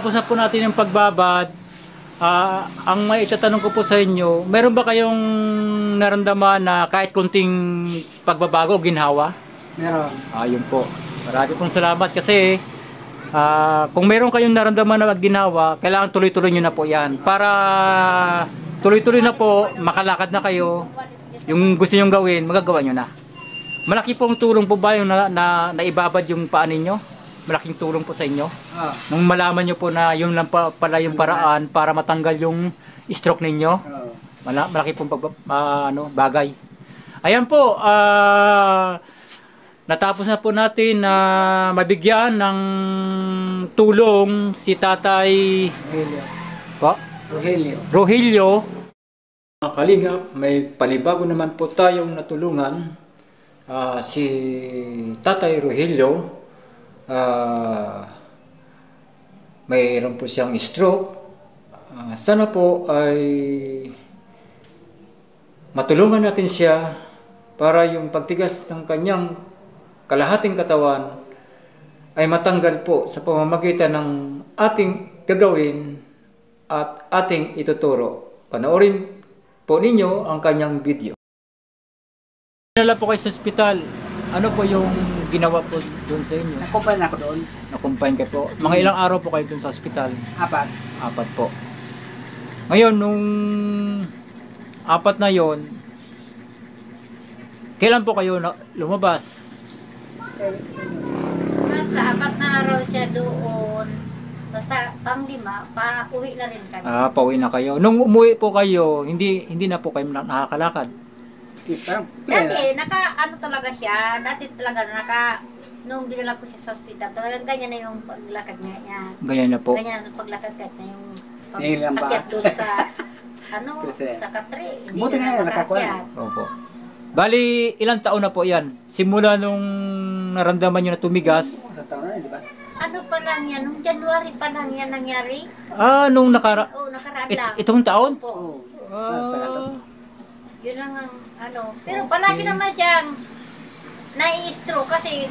natapos na po natin yung pagbabad. Ang may itatanong ko po sa inyo, meron ba kayong naramdaman na kahit kunting pagbabago o ginhawa? Meron. Ayun po. Marami pong salamat kasi kung meron kayong naramdaman na ginawa, kailangan tuloy-tuloy nyo na po yan. Para tuloy-tuloy na po, makalakad na kayo. Yung gusto nyo gawin, magagawa nyo na. Malaki pong tulong po ba yung naibabad yung paa ninyo? Malaking tulong po sa inyo? Nung malaman nyo po na yun lang pala yung paraan para matanggal yung stroke ninyo? Malaki pong bagay. Ayan po, natapos na po natin na mabigyan ng tulong si Tatay Rogelio. Kalingap, may panibago naman po tayong natulungan. Si Tatay Rogelio, mayroon po siyang stroke. Sana po ay matulungan natin siya para yung pagtigas ng kanyang kalahating katawan ay matanggal po sa pamamagitan ng ating gagawin at ating ituturo. Panoorin po ninyo ang kanyang video. Dinala po kayo sa ospital. Ano po yung ginawa po doon sa inyo? Nakumpain ako doon. Nakumpain ka po. Mga ilang araw po kayo doon sa ospital? 4. 4 po. Ngayon, nung 4 na yon, kailan po kayo lumabas? Nasa 4 na araw siya doon. Basta pang-5, pa-uwi na rin kami. Pauwi na kayo. Nung umuwi po kayo, hindi na po kayo nakakalakad? Dati, ano talaga siya, dati talaga nung dinala ko siya sa hospital, talagang ganyan na yung paglakad niya. Ganyan na po? Ganyan na paglakad kahit na yung pag-akyat doon sa, sa katre. Buti nga yan, nakakuha. Opo. Bali, ilang taon na po yan? Simula nung naramdaman nyo na tumigas? Sa taon na, di ba? Ano pa lang yan, nung January pa lang yan nangyari. Nung nakaraan lang. Itong taon? Opo. Yun ang pero palagi naman siyang nai-stroke kasi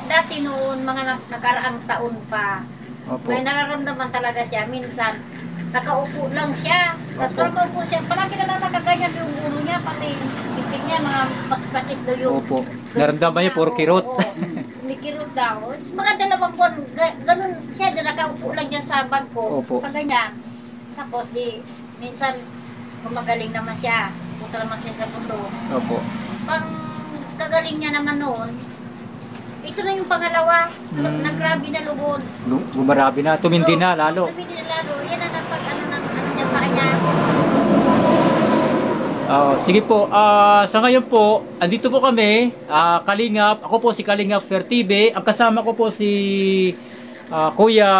dati noon mga nakaraang taon pa. Opo. May nararamdaman talaga siya. Minsan, nakaupo lang siya. Tapos nakaupo siya, palagi na lang nakaganyan yung ulo niya, pati bibig niya, mga makasakit daw yung... Opo. Naramdaman niya, puro kirot. Oo, may kirot daw. Mga 2 buwan, ganun siya, nakaupo lang dyan sa bangko. Opo. Paganyan. Tapos minsan, gumagaling naman siya. Punta naman siya sa mundo. Opo. Pang kagaling niya naman noon, ito na yung pangalawa. Nagrabi na lubod. Gumarabi na, tumindi na lalo. Tumindi na lalo. Yan ang napag niya pa niya. Sige po, sa ngayon po, andito po kami, Kalingap. Ako po si Kalingap Fertibe. Ang kasama ko po si Kuya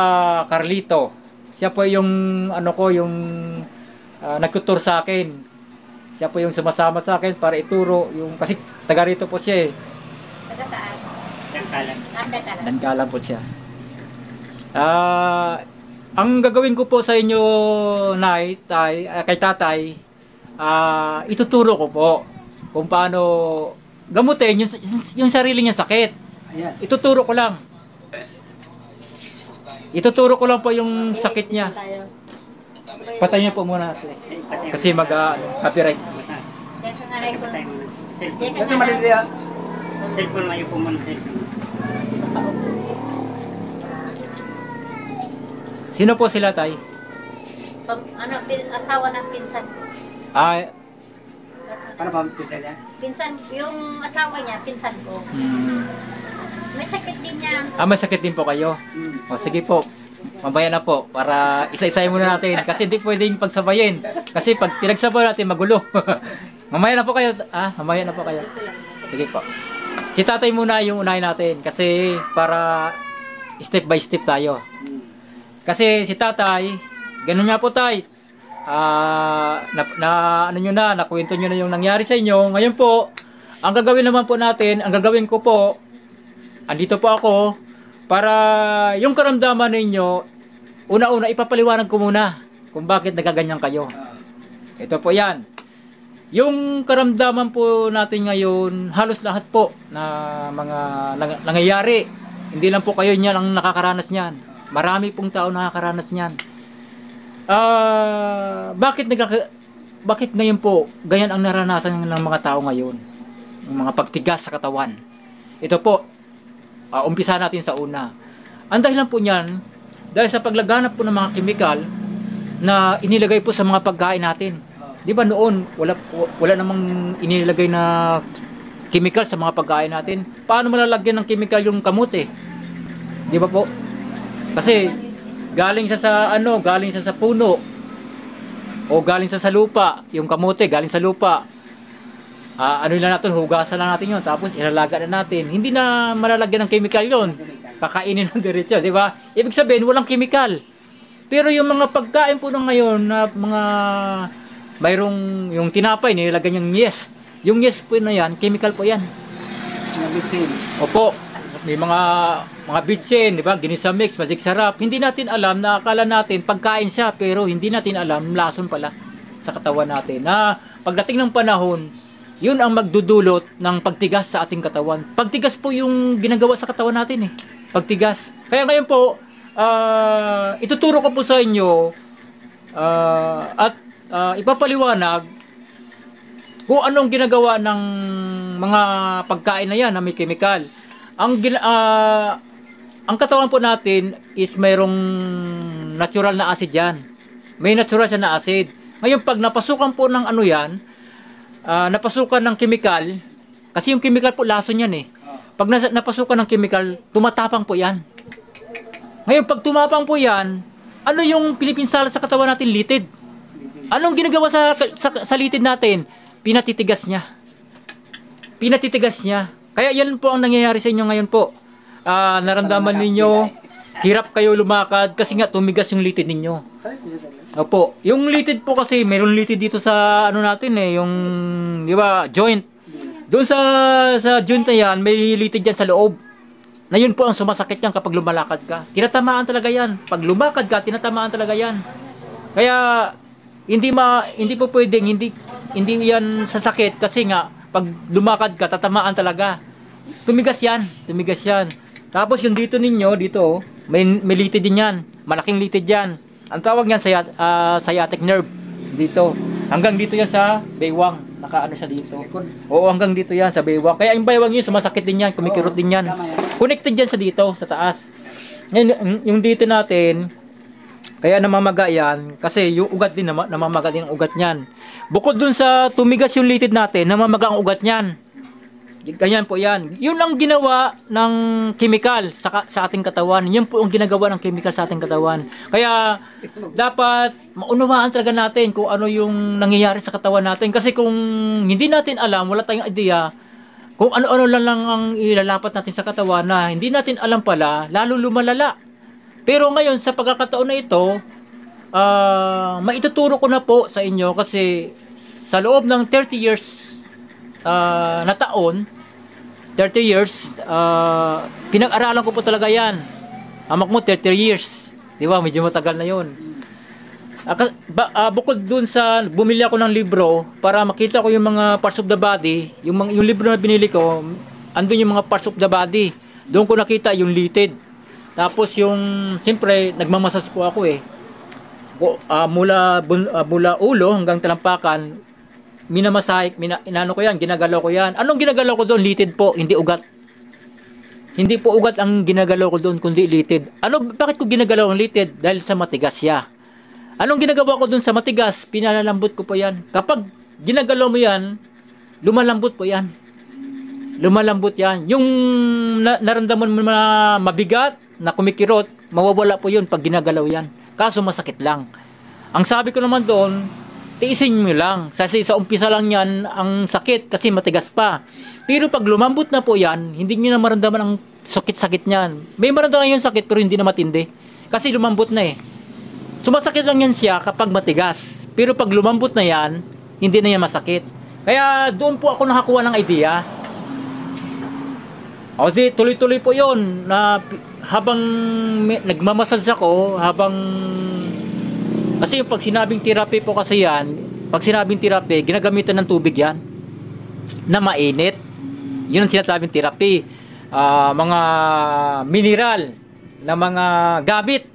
Carlito. Siya po yung yung nagtutur sa akin. Siya po yung sumasama sa akin para ituro yung, kasi taga rito po siya eh. Taga saan? Dangkalan. Dangkalan po siya. Ang gagawin ko po sa inyo, kay tatay, ituturo ko po kung paano gamutin yung sarili niya sakit. Ayan. Ituturo ko lang. Ituturo ko lang po yung sakit niya. Patay niya po muna. Kasi mag-copyright. Diyan ka nga rin ko. Diyan ka Ito nga malili ah. Cellphone lang yung pumunta. Sino po sila, tay? Asawa ng pinsan ko. Ano pa pisa niya? Pinsan, yung asawa niya, pinsan ko. May sakit din niya. May sakit din po kayo? O sige po. Mamaya na po para isa-isahin muna natin kasi hindi pwedeng pagsabayin kasi pag pinagsabay natin magulo. Mamaya na po kayo. Mamaya na po kayo. Sige po. Si tatay muna yung unahin natin kasi para step by step tayo. Kasi si tatay, ganun nga po tay. Nakwento nyo na yung nangyari sa inyo. Ngayon po, ang gagawin naman po natin, ang gagawin ko po, andito po ako para yung karamdaman ninyo, una-una ipapaliwanag ko muna kung bakit nagaganyan kayo. Ito po yan. Yung karamdaman po natin ngayon, halos lahat po na mga nangyayari. Hindi lang po kayo niyan ang nakakaranas niyan. Marami pong tao nakakaranas niyan. Bakit ngayon po ganyan ang naranasan ng mga tao ngayon? Yung mga pagtigas sa katawan. Ito po, umpisa natin sa una. Ang dahilan po niyan, dahil sa paglaganap po ng mga kemikal na inilagay po sa mga pagkain natin. Di ba noon, wala namang inilagay na kemikal sa mga pagkain natin. Paano malalagyan ng kemikal yung kamote? Di ba po? Kasi galing siya sa puno o galing siya sa lupa. Yung kamote galing sa lupa. Ano lang natin, hugasan lang natin yun, tapos ilalaga na natin. Hindi na malalagyan ng kemikal yun. Kakainin ng diretso, di ba? Ibig sabihin, walang kemikal. Pero yung mga pagkain po ng ngayon na mga mayroong yung tinapay, nilagyan yung yes. Yung yes po na yan, chemical po yan. Yung bitsin. Opo, may mga bitsin, di ba? Ginisa mix, magic sarap. Hindi natin alam, akala natin pagkain siya, pero hindi natin alam, lason pala sa katawan natin. Na pagdating ng panahon, yun ang magdudulot ng pagtigas sa ating katawan. Pagtigas po yung ginagawa sa katawan natin eh. Pagtigas. Kaya ngayon po, ituturo ko po sa inyo at ipapaliwanag kung anong ginagawa ng mga pagkain na yan na may chemical. Ang katawan po natin is mayroong natural na acid yan. May natural siya na acid. Ngayon pag napasukan po ng ano yan, napasukan ng chemical, kasi yung chemical po lason yan eh. Pag napasukan ng chemical, tumatapang po yan. Ngayon pag tumapang po yan, ano yung pinipinsala sa katawan natin? Litid. Anong ginagawa sa litid natin? Pinatitigas niya. Pinatitigas niya. Kaya yan po ang nangyayari sa inyo ngayon po. Naramdaman ninyo, hirap kayo lumakad kasi nga tumigas yung litid ninyo. Opo, yung litid po kasi, mayroon litid dito sa ano natin eh, yung, di ba, joint. Doon sa joint na yan, may litid yan sa loob. Na yun po ang sumasakit yan kapag lumalakad ka. Tinatamaan talaga yan. Pag lumakad ka, tinatamaan talaga yan. Kaya, hindi po pwedeng, hindi yan sasakit kasi nga, pag lumakad ka, tatamaan talaga. Tumigas yan. Tapos yung dito ninyo, dito, may litid din yan. Malaking litid yan. Ang tawag niyan sciatic nerve dito. Hanggang dito yan sa baywang. Nakaano siya dito. Oo, hanggang dito yan sa baywang. Kaya yung baywang yun, sumasakit din yan, kumikirot din yan. Connected yan sa dito, sa taas. Ngayon, yung dito natin, kaya namamaga yan, kasi yung ugat din, namamaga din ang ugat niyan. Bukod dun sa tumigas yung litid natin, namamaga ang ugat niyan. Ganyan po yan. Yun ang ginawa ng chemical sa ating katawan. Yun po ang ginagawa ng chemical sa ating katawan. Kaya dapat maunawaan talaga natin kung ano yung nangyayari sa katawan natin. Kasi kung hindi natin alam, wala tayong idea, kung ano-ano lang ang ilalapat natin sa katawan na hindi natin alam pala, lalo lumalala. Pero ngayon, sa pagkakataon na ito, maituturo ko na po sa inyo kasi sa loob ng 30 years na taon, 30 years, pinag-aralan ko po talaga yan. Amak mo, 30 years. Di ba? Medyo matagal na yun. Bukod dun sa, bumili ako ng libro para makita ko yung mga parts of the body, yung libro na binili ko, andun yung mga parts of the body. Doon ko nakita yung litid. Tapos yung, siyempre, nagmamasas po ako eh. Mula ulo hanggang talampakan, inano ko yan, ginagalaw ko yan. Anong ginagalaw ko doon? Litid po, hindi ugat. Hindi po ugat ang ginagalaw ko doon, kundi litid. Bakit ko ginagalaw ang litid? Dahil sa matigas siya. Anong ginagawa ko doon sa matigas? Pinalalambot ko po yan. Kapag ginagalaw mo yan, lumalambot po yan. Lumalambot yan. Yung naramdaman mo na mabigat, na kumikirot, mawawala po yun pag ginagalaw yan. Kaso masakit lang. Ang sabi ko naman doon, tiisin nyo lang. Kasi sa umpisa lang yan ang sakit kasi matigas pa. Pero pag lumambot na po yan, hindi nyo na maramdaman ang sakit-sakit niyan. May maramdaman yung sakit pero hindi na matindi. Kasi lumambot na eh. Sumasakit lang yan siya kapag matigas. Pero pag lumambot na yan, hindi na yan masakit. Kaya doon po ako nakakuha ng idea. O di, tuloy-tuloy po yun. Na habang nagmamasage ako, kasi yung pag sinabing therapy po kasi yan, pag sinabing therapy, ginagamitan ng tubig yan na mainit. Yun ang sinasabing therapy. Mga mineral na mga gamit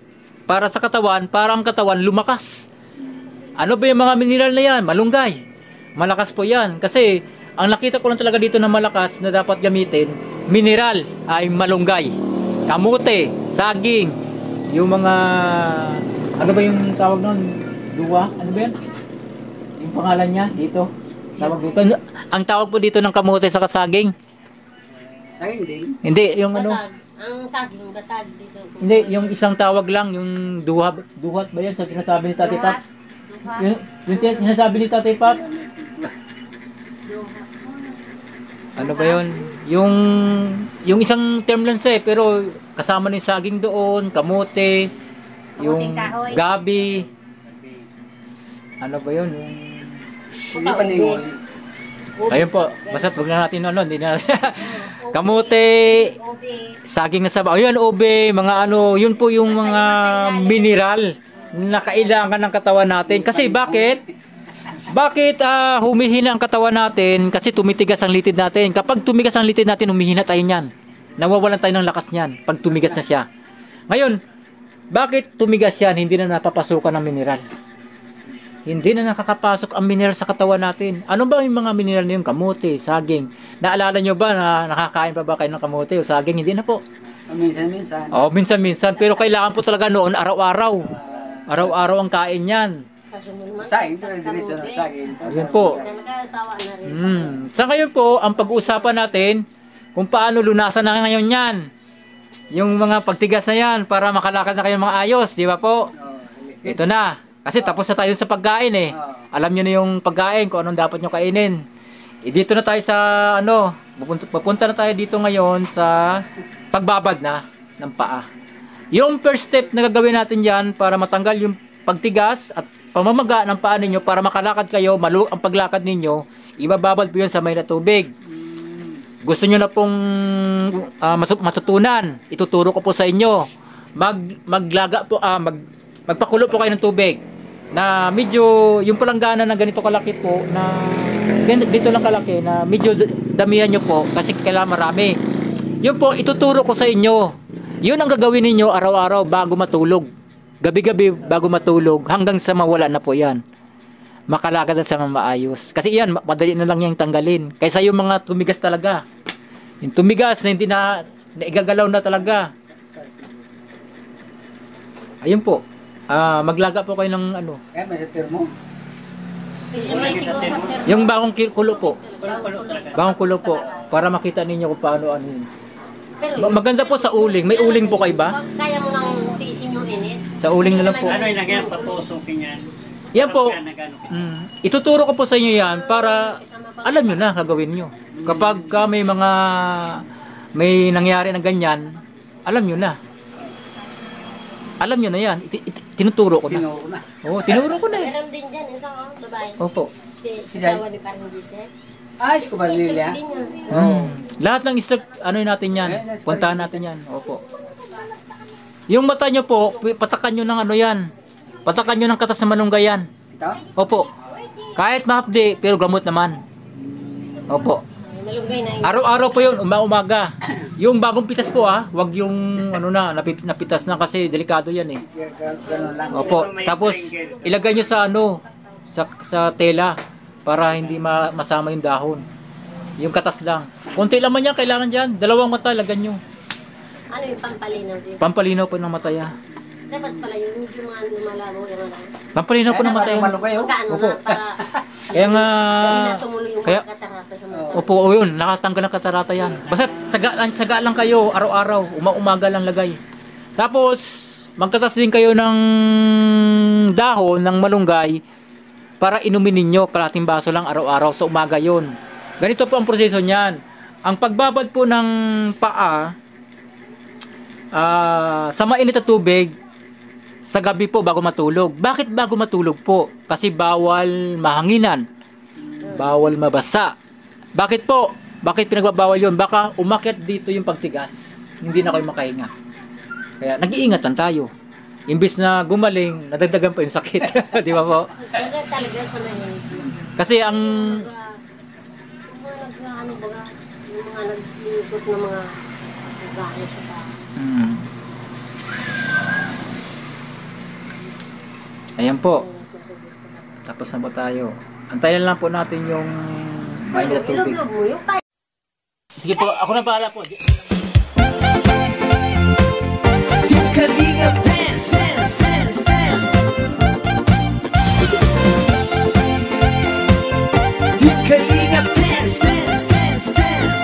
para sa katawan, para ang katawan lumakas. Ano ba yung mga mineral na yan? Malunggay. Malakas po yan. Kasi, ang nakita ko lang talaga dito na malakas na dapat gamitin, mineral ay malunggay. Kamote, saging, yung mga, ano ba yung tawag nun? Duwa? Ano ba yan? Yung pangalan niya dito. Tawag dito. Ang tawag po dito ng kamote sa saging. Sayang din. Hindi, yung ano. Batag. Ang saging, batag dito. Hindi, yung isang tawag lang, yung duhat ba yan sa sinasabi ni Tati Paps? Duha. Yung sinasabi ni Tati Paps? Duha. Ano ba yun? Yung isang term lang siya pero kasama ni saging doon, kamote, yung Kamuting kahoy. gabi. Ano ba yun? Yung... Hindi pa ningon. Ayun po, basta pag na natin ano, hindi na... Kamote, Ube. saging na sabaw. Ayun, ube, mga ano, yun po yung mga mineral na kailangan ng katawan natin. Kasi bakit? Bakit humihina ang katawan natin? Kasi tumitigas ang litid natin. Kapag tumigas ang litid natin, humihina tayo niyan. Nawawalan tayo ng lakas niyan pag tumigas na siya. Ngayon, bakit tumigas yan? Hindi na napapasukan ng mineral. Hindi na nakakapasok ang mineral sa katawan natin. Ano ba yung mga mineral na yung kamote, saging? Naalala nyo ba na nakakain pa ba kayo ng kamote o saging? Hindi na po. Minsan-minsan. Oh, minsan-minsan. Pero kailangan po talaga noon araw-araw. Araw-araw ang kain yan. Sayang, dire-diretso na saging. Yun po. Siya nakasawa na rin. Sa ngayon po, ang pag-uusapan natin kung paano lunasan na ngayon yan. Yung mga pagtigas na yan para makalakad na kayo mga ayos. Di ba po? Ito na. Kasi tapos na tayo sa pagkain eh. Alam nyo na yung pagkain, kung anong dapat nyo kainin. Dito na tayo sa ano, pupunta na tayo dito ngayon sa pagbabad na ng paa. Yung first step na gagawin natin dyan para matanggal yung pagtigas at pamamaga ng paa ninyo para makalakad kayo, ang paglakad ninyo, ibababad po yun sa may na tubig. Gusto nyo na pong matutunan, ituturo ko po sa inyo. Magpakulo po kayo ng tubig na medyo yung palanggana na ganito kalaki po na dito lang kalaki na medyo damihan nyo po kasi kailangan marami. Yun po ituturo ko sa inyo. Yun ang gagawin niyo araw-araw bago matulog. Gabi-gabi bago matulog hanggang sa mawala na po yan. Makalakad na sa maayos. Kasi yan, madali na lang yung tanggalin. Kaysa yung mga tumigas talaga. Yung tumigas na hindi na igagalaw na talaga. Ayun po. Maglaga po kayo ng ano. Kaya may termo. May siguro sa termo. Yung bagong kulo po. Kulo talaga. Bagong kulo po. Para makita ninyo kung paano ano yun. Pero, Maganda po sa uling. May uling po kayo ba? pag kaya mo nang tiisin yung init. Sa uling na lang po. Ano yung nagyan, papusukin yan. Yan po. Kaya nagano. Ituturo ko po sa inyo yan para alam nyo na gagawin nyo. Kapag may nangyari na ganyan, alam nyo na. Alam nyo na yan. Tinuturo ko na. Tinuro na. Oo, tinuro ko na eh. Meron din dyan, isang babae. Opo. Si asawa ni Parang Giselle. Ay, ko ba nila? Din yan. Lahat ng step, ano yun natin yan. Puntahan natin yan. Opo. Yung mata nyo po, patakan nyo ng ano yan. Patakan nyo ng katas na malunggay yan. Ito? Opo. Kahit mahapdi, pero gamot naman. Opo. Malunggay na yun. Araw-araw po yun, umaga. Yung bagong pitas po wag yung ano na, napitas na kasi delikado yan eh. Ganun lang. Opo. Tapos, ilagay nyo sa ano, sa tela para hindi masama yung dahon. Yung katas lang. Kunti lang man yan, kailangan dyan. 2 mata, lagyan nyo. Ano yung pampalinaw din? Pampalinaw po ng mata yan. Dapat pala yung medyo mga lumalabaw yung ano. Pampalinaw po ng mata yan. Malunggay, oh. Magkaano Opo. na para Kaya nga, hindi na tumuloy yung kaya, mga katarata sa mata. opo, yun, nakatanggal ng katarata yan. Basta tsaga lang kayo, araw-araw, umaga lang lagay. Tapos, magtatas din kayo ng dahon ng malunggay para inumin ninyo, kalating baso lang araw-araw, sa umaga yun. Ganito po ang proseso niyan. Ang pagbabad po ng paa, sa mainit na tubig, sa gabi po bago matulog. Bakit bago matulog po? Kasi bawal mahanginan. Bawal mabasa. Bakit po? Bakit pinagbabawal yun? Baka umakyat dito yung pagtigas. Hindi na kayo makahinga. Kaya nag-iingatan tayo. Imbis na gumaling, nadagdagan pa yung sakit. Di ba po? Talaga talaga sa mainit. Kasi ang... Yung mga nag-ano baga, yung mga nag-iikot ng mga gaya sa tao. Ayan po. Tapos na po tayo. Antayin lang po natin yung mainit na tubig. Ilog mo yung kaya. Sige po, ako na bahala po. Team Kalingap dance, dance, dance, dance. Team Kalingap dance, dance, dance, dance.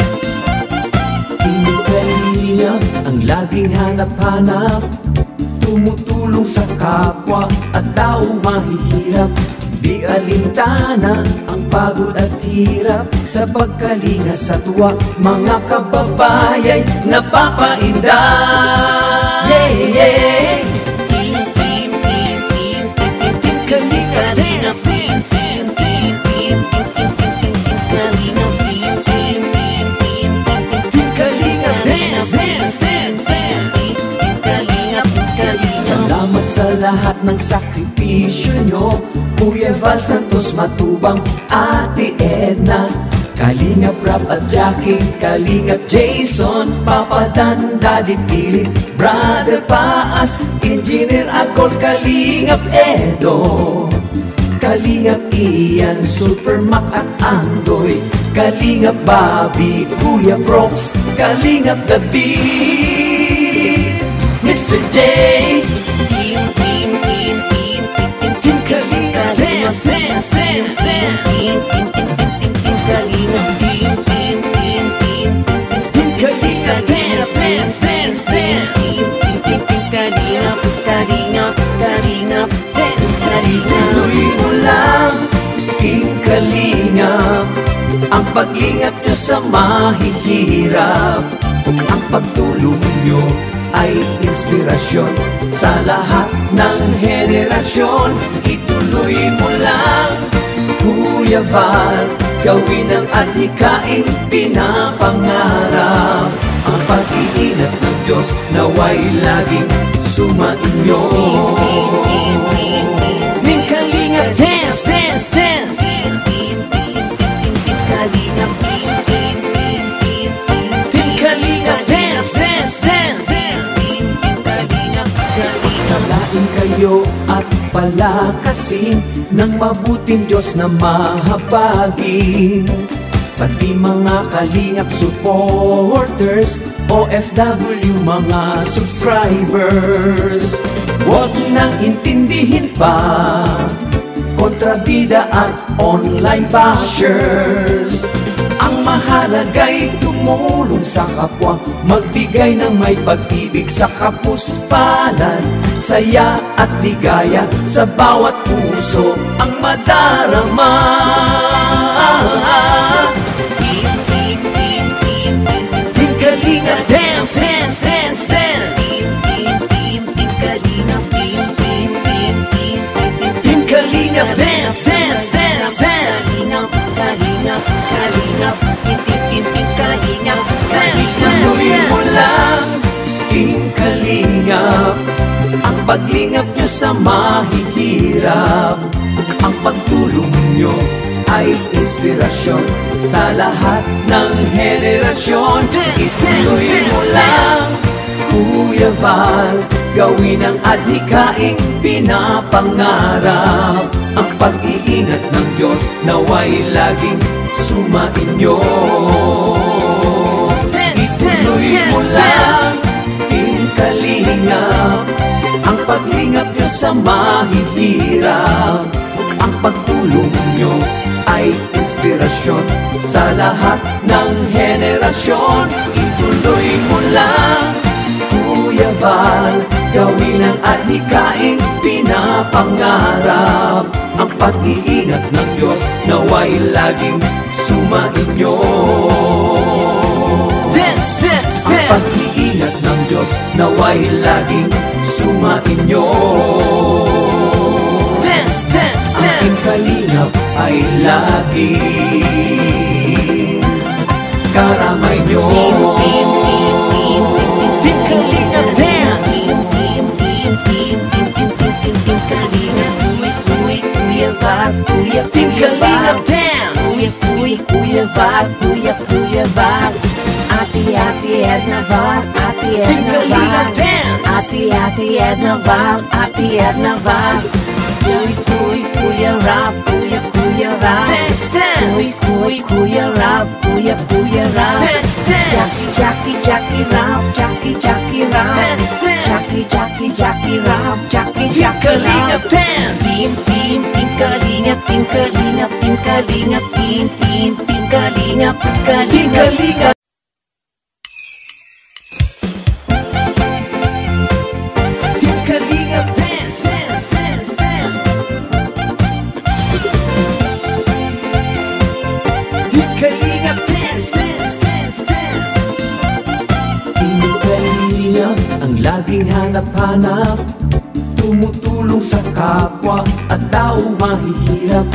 Team Kalingap ang laging hanap-hanap, tumutulong sa kapwa at taong mahihirap. Di alintana ang pagod at hirap, sa pagkalinga sa tuwa mga kababayay napapainda. Yeah, yeah. Team, team, team, team, team, team, Kalinga dance, dance, dance, team, team, team, team, team, team, Kalinga, team, team, team, team, team, Kalinga dance, dance, dance, dance, team, Kalinga, Kalinga. Salamat sa lahat ng sakripisyo nyo, Kuya Val Santos Matubang, Ate Edna, Kalingap Rap at Jackie, Kalingap Jason, Papa Dan, Daddy Philip, Brother Paas, Engineer Akol, Kalingap Edo, Kalingap Ian, Super Mac at Andoy, Kalingap Bobby, Kuya Brox, Kalingap The Beat, Mr. J. Team, team, team, team, team, team, Kalinga dance, dance, dance, dance. Team, team, team, team, team, team, Kalinga, team, team, team, team, team, Kalinga dance, dance, dance, dance. Team, team, team, team, Kalinga, Kalinga, Kalinga, dance, Kalinga. Tuloy mo lang, Team Kalinga, ang paglingap nyo sa mahihirap, ang pagtulong nyo ay inspirasyon sa lahat ng henerasyon. Ituloy mo lang, Kuya Val, gawin ang adhikaing pinapangarap. Ang pag-iingat ng Diyos naway laging sumainyo. Team Kalinga dance, dance, dance. Team Kalinga, Team Kalinga dance, dance, dance. Palain kayo at palakasin ng mabuting Diyos na mahabagin, pati mga Kalingap supporters, OFW mga subscribers. Huwag nang intindihin pa kontrabida at online bashers. Ang mahalaga'y tumulong sa kapwa, magbigay ng may pag-ibig sa kapuspalan, saya at ligaya sa bawat puso ang madarama. Team, team, team, team, Team Kalinga dance, dance, dance, dance. Team, team, team, Kalinga, team, team, team, team, Team Kalinga dance, dance, dance, dance. Kalinga, Kalinga, Team, team, team, Kalinga dance, dance. Tuloy mo lang, Team Kalinga, ang paglingap nyo sa mahihirap, ang pagtulong nyo ay inspirasyon sa lahat ng henerasyon. Ituloy mo lang, Kuya Val, gawin ang adhikaing pinapangarap. Ang pag-iingat ng Diyos naway laging sumainyo. Ituloy mo lang, Team Kalinga, ang paglingap nyo sa mahihirap, ang pagtulong nyo ay inspirasyon sa lahat ng henerasyon. Ituloy mo lang, Kuya Val, gawin ang adhikaing pinapangarap. Ang pag-iingat ng Diyos naway laging sumainyo. Dance, dance, dance. Ang pag-iingat ng Diyos naway laging sumainyo. Dance, dance, dance. Ang Kalingap ay laging karamay nyo. Team Kalingap dance. Team Kalingap dance. Kuya Val, Kuya Val, Ate Edna Val, Ate Edna Val, Ate Edna Val, Ate Edna Val. Kuya Rap, Kuya Rap. Kuya Rap, Kuya Rap. Jackie Rap, Jackie Rap. Jackie Rap, Jackie Rap. Team Kalingap, Team Kalingap, Team Kalingap, Team Kalingap, Team Kalingap. Team Kalingap, dance, dance, dance, dance. Team Kalingap, dance, dance, dance, dance. Team Kalingap, ang laging hanap-hanap, tumutulong sa kapwa at taong mahihirap.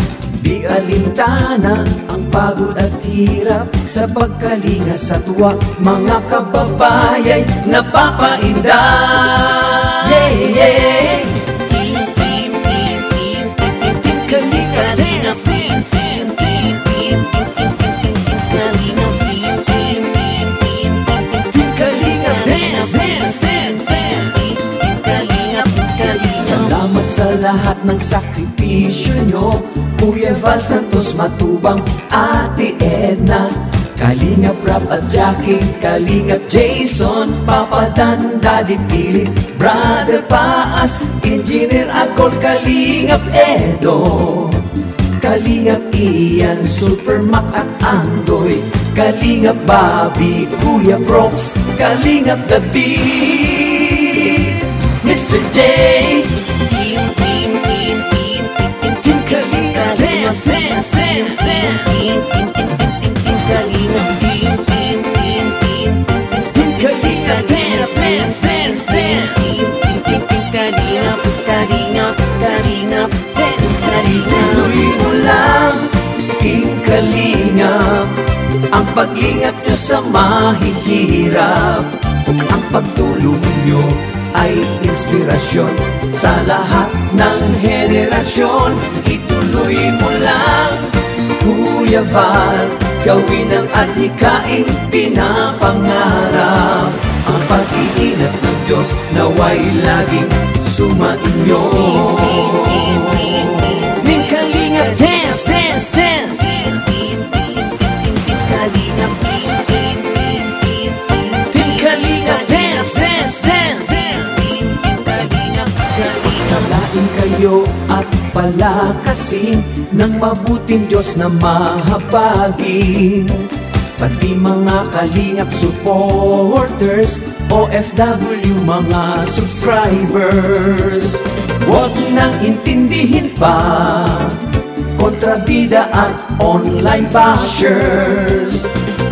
Di alintana ang pagod at hirap, sa pagkalinga sa tuwa, mga kababayay napapainda. Yeah, yeah. Team Kalingap, dance, dance, dance, Team Kalingap, Team Kalingap, dance, dance, dance, dance. Salamat sa lahat ng sakripisyo nyo, Kuya Val Santos Matubang, Ate Edna, Kalingap Rap at Jackie, Kalingap Jason, Papa Dan, Daddy Philip, Brother Paas, Engineer Akol, Kalingap Edo, Kalingap Ian, Super Mac at Andoy, Kalingap Bobby, Kuya Brox, Kalingap David, Mr. J. Team Kalingap, dance, dance, dance, dance. Team Kalingap, Team Kalingap, dance, dance, dance, dance. Team Kalingap, Kalingap, dance, Kalingap. Tuloy mo lang, Team Kalingap, ang paglingap nyo sa mahihirap, ang pagtulong nyo ay inspirasyon sa lahat ng henerasyon. Ituloy mo lang, Kuya Val, gawin ang adhikaing pinapangarap. Ang pag-iingat ng Diyos naway laging sumainyo. Team Kalingap, dance, dance, dance. Team Kalingap, Team Kalingap, dance, dance, dance. Paglain kayo at palakasin ng mabuting Diyos na mahabagin, pati mga Kalingap supporters, OFW mga subscribers. Huwag nang intindihin pa kontrabida at online bashers.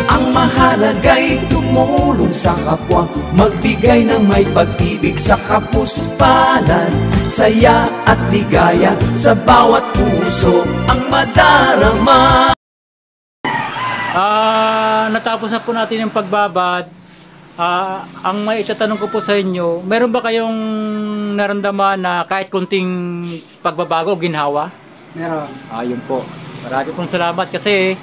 Ang mahalaga'y tumulong sa kapwa, magbigay ng may pag-ibig sa kapuspalan, saya at ligaya sa bawat puso ang madarama. Natapos na po natin yung pagbabad. Ang may itatanong ko po sa inyo, meron ba kayong naramdaman na kahit kunting pagbabago o ginhawa? Meron. Yun po. Marami pong salamat kasi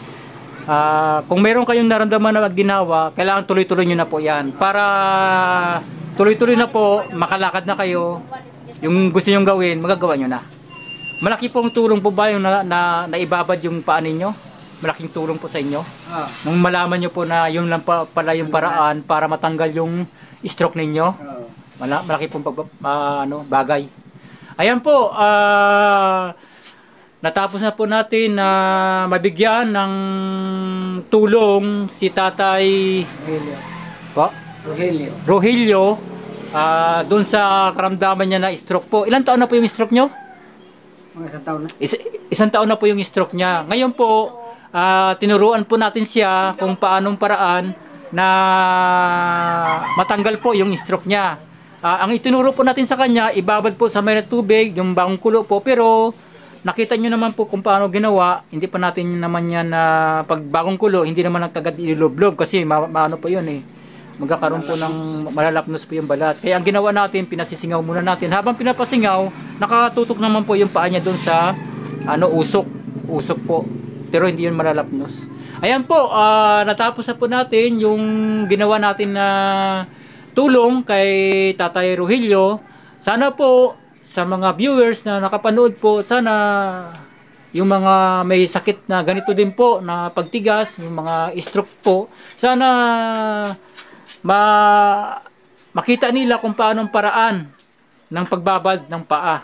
kung meron kayong naramdaman na ginawa, kailangan tuloy-tuloy nyo na po yan. Para tuloy-tuloy na po, makalakad na kayo. Yung gusto nyo gawin, magagawa nyo na. Malaki pong tulong po ba yung naibabad yung paan ninyo? Malaking tulong po sa inyo? Nung malaman nyo po na yun lang pala yung paraan para matanggal yung stroke ninyo? Malaki pong bagay. Ayan po, natapos na po natin na mabigyan ng tulong si Tatay Rogelio doon sa karamdaman niya na stroke po. Ilang taon na po yung stroke nyo? Mga isang taon na. Isang taon na po yung stroke niya. Ngayon po, tinuruan po natin siya kung paanong paraan na matanggal po yung stroke niya. Ang itinuro po natin sa kanya, ibabad po sa may tubig, yung bagong kulo po, pero nakita nyo naman po kung paano ginawa. Hindi pa natin naman yan na pag bagong kulo, hindi naman kagad iloblob kasi maano po yun eh. Magkakaroon po ng malalapnos po yung balat. Kaya ang ginawa natin, pinasisingaw muna natin. Habang pinapasingaw, nakatutok naman po yung paa niya doon sa usok po. Pero hindi yun malalapnos. Ayan po, natapos na po natin yung ginawa natin na tulong kay Tatay Rogelio. Sana po sa mga viewers na nakapanood po, sana yung mga may sakit na ganito din po na pagtigas, yung mga stroke po, sana makita nila kung paanong paraan ng pagbabad ng paa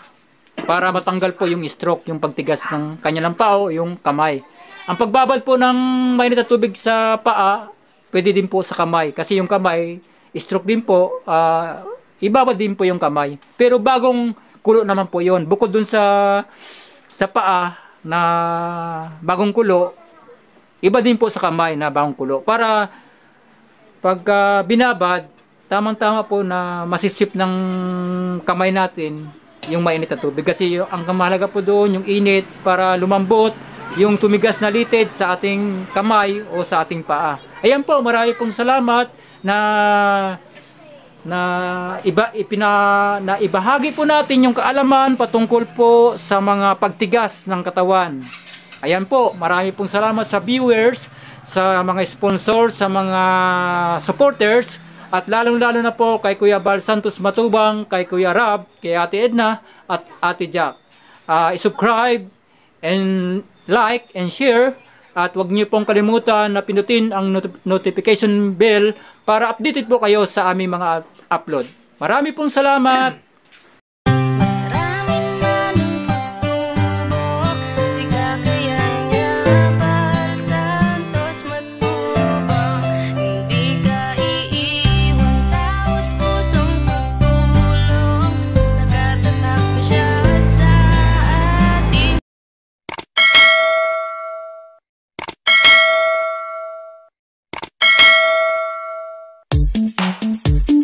para matanggal po yung stroke, yung pagtigas ng kanilang paa o yung kamay. Ang pagbabad po ng mainit na tubig sa paa, pwede din po sa kamay kasi yung kamay, stroke din po, ibabad din po yung kamay. Pero bagong kulo naman po yon. Bukod dun sa paa na bagong kulo, iba din po sa kamay na bagong kulo. Para pag binabad, tamang-tama po na masipsip ng kamay natin yung mainit na tubig. Kasi ang mahalaga po doon, yung init para lumambot yung tumigas na litid sa ating kamay o sa ating paa. Ayan po, marami pong salamat na ibahagi po natin yung kaalaman patungkol po sa mga pagtigas ng katawan. Ayan po, marami pong salamat sa viewers, sa mga sponsors, sa mga supporters, at lalong-lalo na po kay Kuya Bal Santos Matubang, kay Kuya Rab, kay Ate Edna, at Ate Jack. I-subscribe and like and share, at huwag niyo pong kalimutan na pindutin ang notification bell para updated po kayo sa aming mga upload. Marami pong salamat! Thank you.